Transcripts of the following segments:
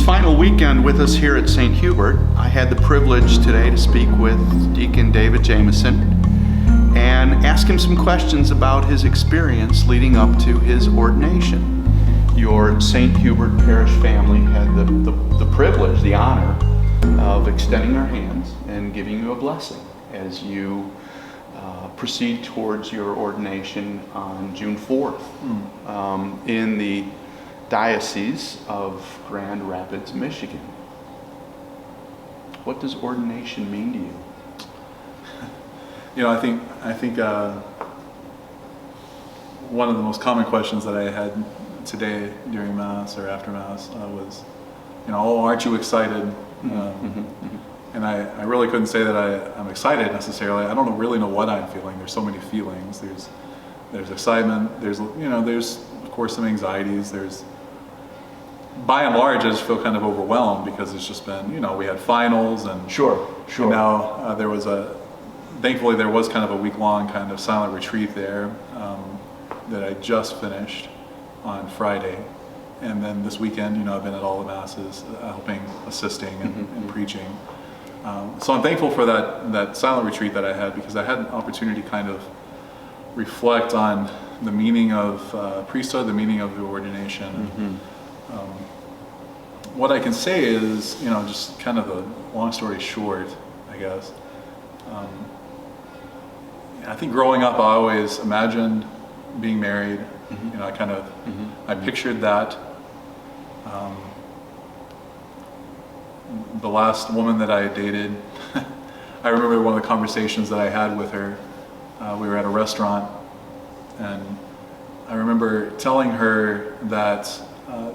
final weekend with us here at St. Hubert, I had the privilege today to speak with Deacon David Jameson and ask him some questions about his experience leading up to his ordination. Your St. Hubert parish family had the privilege, the honor of extending their hands and giving you a blessing as you proceed towards your ordination on June 4th in the Diocese of Grand Rapids, Michigan. What does ordination mean to you? You know, I think one of the most common questions that I had today during Mass or after Mass was, oh, aren't you excited? And I really couldn't say that I'm excited necessarily. I don't really know what I'm feeling. There's so many feelings. There's excitement. There's of course some anxieties. By and large, I just feel kind of overwhelmed because it's just been, we had finals and Sure. And now thankfully there was kind of a week-long kind of silent retreat there that I just finished on Friday. And then this weekend, I've been at all the Masses, helping, assisting, and preaching. So I'm thankful for that silent retreat that I had, because I had an opportunity to kind of reflect on the meaning of priesthood, the meaning of the ordination. What I can say is, just kind of a long story short, I guess. I think growing up, I always imagined being married. I pictured that. The last woman that I dated, I remember one of the conversations that I had with her. We were at a restaurant, and I remember telling her that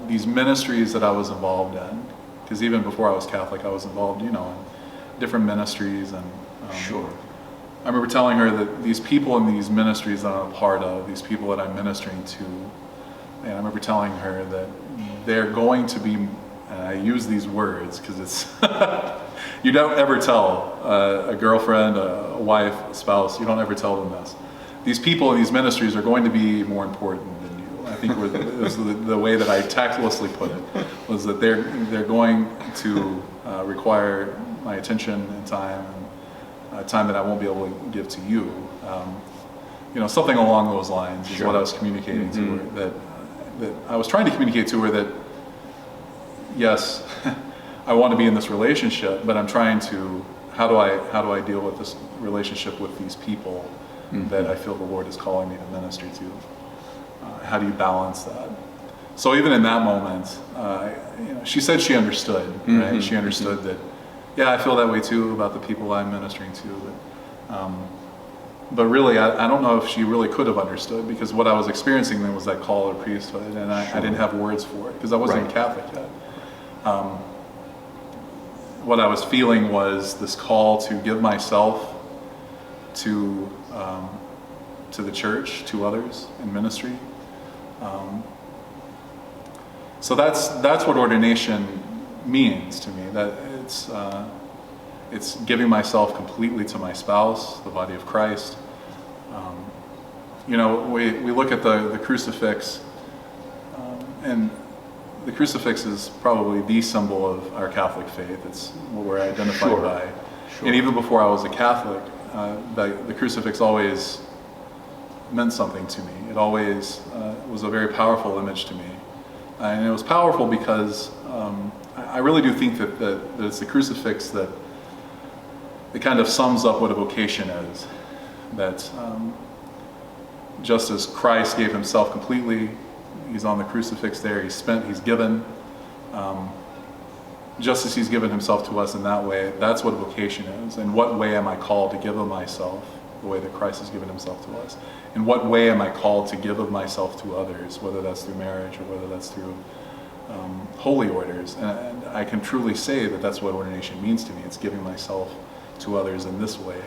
these ministries that I was involved in, because even before I was Catholic, I was involved, in different ministries, and Sure. I remember telling her that these people in these ministries that I'm a part of, these people that I'm ministering to, and I remember telling her that they're going to be, and I use these words because it's, you don't ever tell a girlfriend, a wife, a spouse, you don't ever tell them this. These people in these ministries are going to be more important than you. I think it was the way that I tactlessly put it, was that they're going to require my attention and time, time that I won't be able to give to you. Something along those lines is what I was communicating to her. That I was trying to communicate to her that, yes, I want to be in this relationship, but I'm trying to, how do I deal with this relationship with these people that I feel the Lord is calling me to minister to? How do you balance that? So even in that moment, she said she understood, right? She understood that, yeah, I feel that way too about the people I'm ministering to. But really, I don't know if she really could have understood, because what I was experiencing then was that call to priesthood, and I didn't have words for it because I wasn't Catholic yet. What I was feeling was this call to give myself to the church, to others in ministry. So that's what ordination means to me. That it's giving myself completely to my spouse, the body of Christ. We look at the crucifix, and the crucifix is probably the symbol of our Catholic faith. It's what we're identified by. And even before I was a Catholic, the crucifix always meant something to me. It always was a very powerful image to me. And it was powerful because I really do think that it's the crucifix that it kind of sums up what a vocation is. That just as Christ gave himself completely, he's on the crucifix there, he's given. Just as he's given himself to us in that way, that's what a vocation is. In what way am I called to give of myself, the way that Christ has given himself to us? In what way am I called to give of myself to others, whether that's through marriage or whether that's through holy orders? And I can truly say that that's what ordination means to me. It's giving myself to others in this way.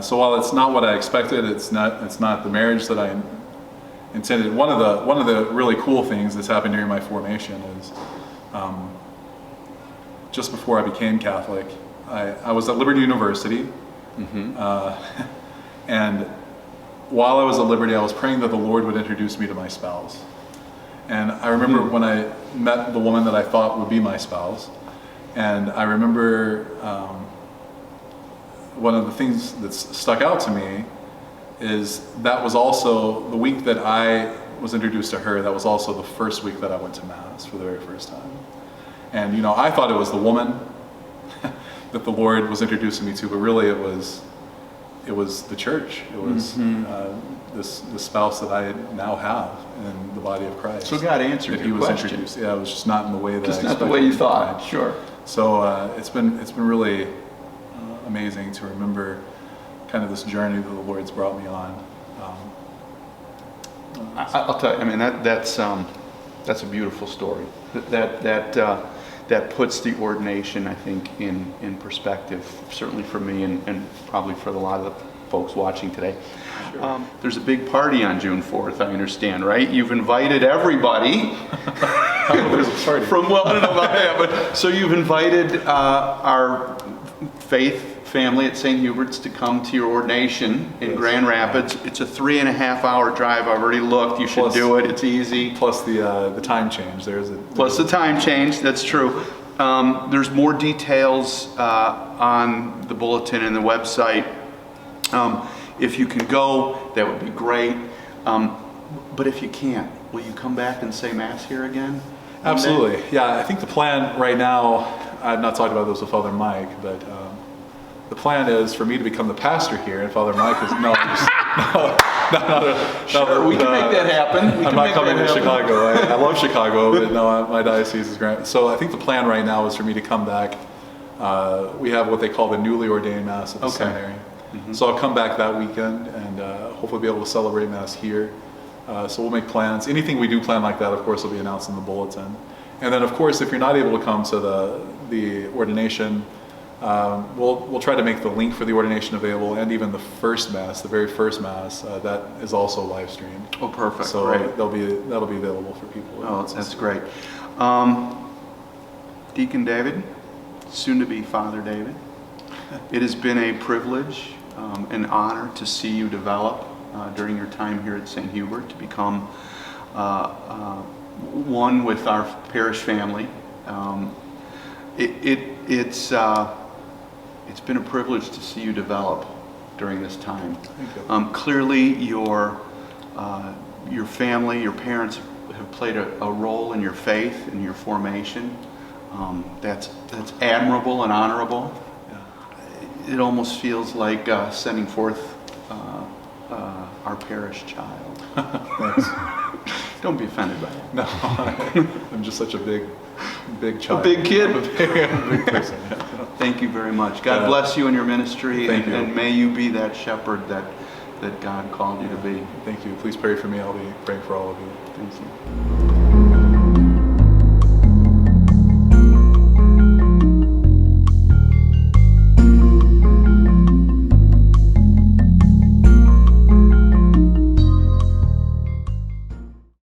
So while it's not what I expected, it's not the marriage that I intended. One of the really cool things that's happened during my formation is just before I became Catholic, I was at Liberty University, and while I was at Liberty, I was praying that the Lord would introduce me to my spouse. And I remember when I met the woman that I thought would be my spouse, and I remember one of the things that's stuck out to me is that was also the week that I was introduced to her. That was also the first week that I went to Mass for the very first time. And I thought it was the woman that the Lord was introducing me to, but really it was the church. It was this spouse that I now have in the body of Christ. So God answered your question. Introduced. Yeah, it was just not in the way that just I not expected. The way you thought. Sure. So it's been really amazing to remember kind of this journey that the Lord's brought me on. I'll tell you. I mean, that's a beautiful story. That puts the ordination, I think, in perspective. Certainly for me, and probably for a lot of the folks watching today. Sure. There's a big party on June 4th. I understand, right? You've invited everybody. There's a party. I don't know about that, but so you've invited our faith family at St. Hubert's to come to your ordination in Grand Rapids. It's a 3.5-hour drive. I've already looked. You should do it. It's easy. Plus the time change. Plus the time change. That's true. There's more details on the bulletin and the website. If you can go, that would be great. But if you can't, will you come back and say Mass here again? Absolutely. Yeah, I think the plan right now, I've not talked about this with Father Mike, but the plan is for me to become the pastor here, and Father Mike is Sure, we can make that happen. I'm not coming to Chicago. I love Chicago, but no, my diocese is Grand. So I think the plan right now is for me to come back. We have what they call the newly ordained Mass at the seminary. So I'll come back that weekend and hopefully be able to celebrate Mass here. So we'll make plans. Anything we do plan like that, of course, will be announced in the bulletin. And then, of course, if you're not able to come to the ordination, we'll try to make the link for the ordination available, and even the first Mass, the very first Mass, that is also live streamed. Oh, perfect. So great. that'll be available for people. Oh, that's great. Deacon David, soon to be Father David, it has been a privilege, an honor to see you develop during your time here at St. Hubert, to become one with our parish family. It's been a privilege to see you develop during this time. Thank you. Clearly, your family, your parents have played a role in your faith and your formation. That's admirable and honorable. Yeah. It almost feels like sending forth our parish child. Thanks. Don't be offended by that. No, I'm just such a big child. A big kid? I'm a big person. Yeah. Thank you very much. God bless you in your ministry. Thank you. And may you be that shepherd that God called you to be. Thank you. Please pray for me. I'll be praying for all of you. Thank you.